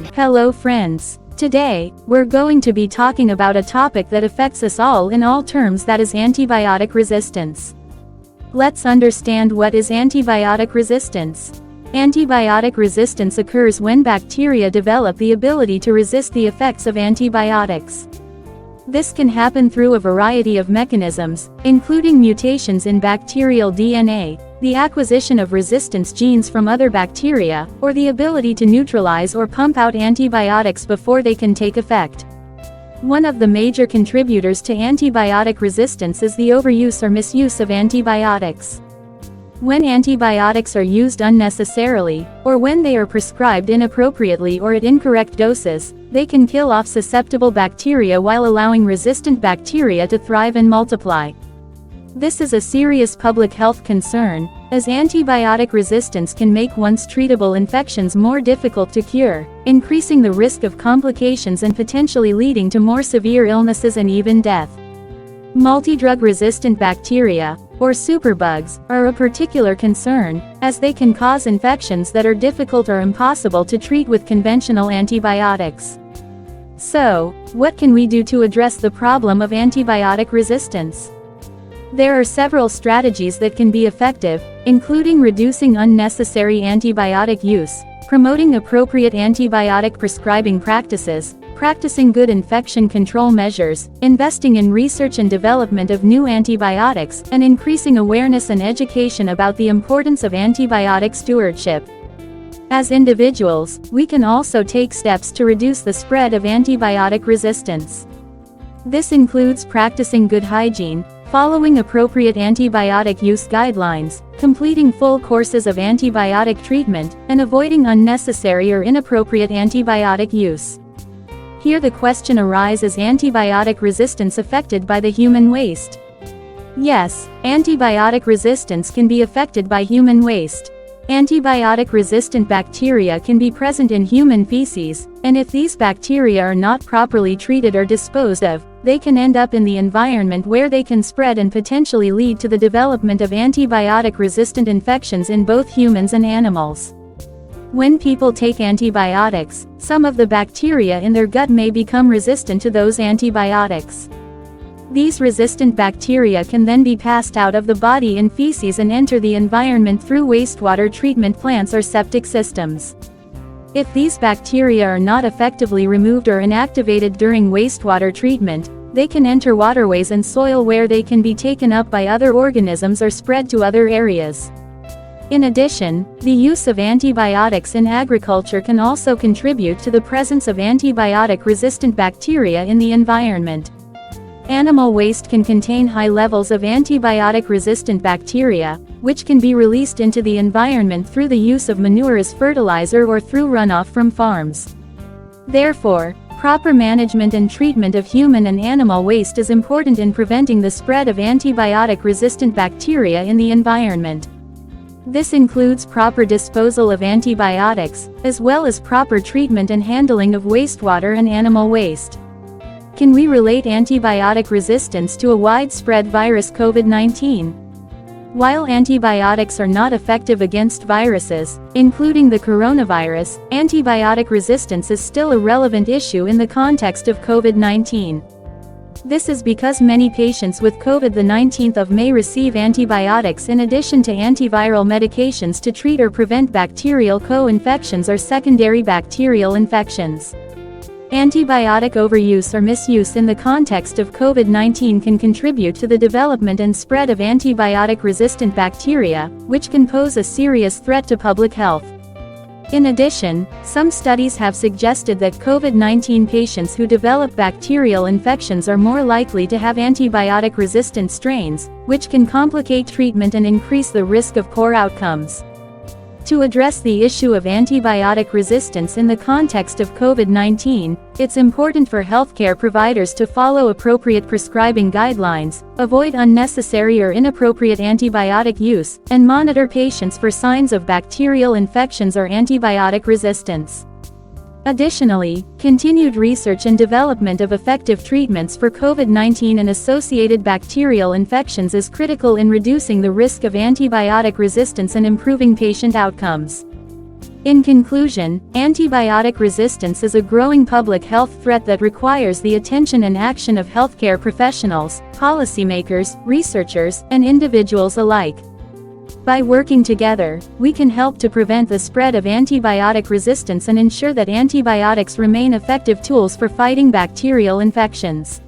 Hello friends. Today, we're going to be talking about a topic that affects us all in all terms, that is antibiotic resistance. Let's understand what is antibiotic resistance. Antibiotic resistance occurs when bacteria develop the ability to resist the effects of antibiotics. This can happen through a variety of mechanisms, including mutations in bacterial DNA, the acquisition of resistance genes from other bacteria, or the ability to neutralize or pump out antibiotics before they can take effect. One of the major contributors to antibiotic resistance is the overuse or misuse of antibiotics. When antibiotics are used unnecessarily, or when they are prescribed inappropriately or at incorrect doses, they can kill off susceptible bacteria while allowing resistant bacteria to thrive and multiply. This is a serious public health concern, as antibiotic resistance can make once treatable infections more difficult to cure, increasing the risk of complications and potentially leading to more severe illnesses and even death. Multidrug-resistant bacteria, or superbugs, are a particular concern, as they can cause infections that are difficult or impossible to treat with conventional antibiotics. So, what can we do to address the problem of antibiotic resistance? There are several strategies that can be effective, including reducing unnecessary antibiotic use, promoting appropriate antibiotic prescribing practices, practicing good infection control measures, investing in research and development of new antibiotics, and increasing awareness and education about the importance of antibiotic stewardship. As individuals, we can also take steps to reduce the spread of antibiotic resistance. This includes practicing good hygiene, following appropriate antibiotic use guidelines, completing full courses of antibiotic treatment, and avoiding unnecessary or inappropriate antibiotic use. Here the question arises: is antibiotic resistance affected by the human waste? Yes, antibiotic resistance can be affected by human waste. Antibiotic-resistant bacteria can be present in human feces, and if these bacteria are not properly treated or disposed of, they can end up in the environment where they can spread and potentially lead to the development of antibiotic-resistant infections in both humans and animals. When people take antibiotics, some of the bacteria in their gut may become resistant to those antibiotics. These resistant bacteria can then be passed out of the body in feces and enter the environment through wastewater treatment plants or septic systems. If these bacteria are not effectively removed or inactivated during wastewater treatment, they can enter waterways and soil, where they can be taken up by other organisms or spread to other areas. In addition, the use of antibiotics in agriculture can also contribute to the presence of antibiotic-resistant bacteria in the environment. Animal waste can contain high levels of antibiotic-resistant bacteria, which can be released into the environment through the use of manure as fertilizer or through runoff from farms. Therefore, proper management and treatment of human and animal waste is important in preventing the spread of antibiotic-resistant bacteria in the environment. This includes proper disposal of antibiotics, as well as proper treatment and handling of wastewater and animal waste. Can we relate antibiotic resistance to a widespread virus, COVID-19? While antibiotics are not effective against viruses, including the coronavirus, antibiotic resistance is still a relevant issue in the context of COVID-19. This is because many patients with COVID-19 may receive antibiotics in addition to antiviral medications to treat or prevent bacterial co-infections or secondary bacterial infections. Antibiotic overuse or misuse in the context of COVID-19 can contribute to the development and spread of antibiotic-resistant bacteria, which can pose a serious threat to public health. In addition, some studies have suggested that COVID-19 patients who develop bacterial infections are more likely to have antibiotic-resistant strains, which can complicate treatment and increase the risk of poor outcomes. To address the issue of antibiotic resistance in the context of COVID-19, it's important for healthcare providers to follow appropriate prescribing guidelines, avoid unnecessary or inappropriate antibiotic use, and monitor patients for signs of bacterial infections or antibiotic resistance. Additionally, continued research and development of effective treatments for COVID-19 and associated bacterial infections is critical in reducing the risk of antibiotic resistance and improving patient outcomes. In conclusion, antibiotic resistance is a growing public health threat that requires the attention and action of healthcare professionals, policymakers, researchers, and individuals alike. By working together, we can help to prevent the spread of antibiotic resistance and ensure that antibiotics remain effective tools for fighting bacterial infections.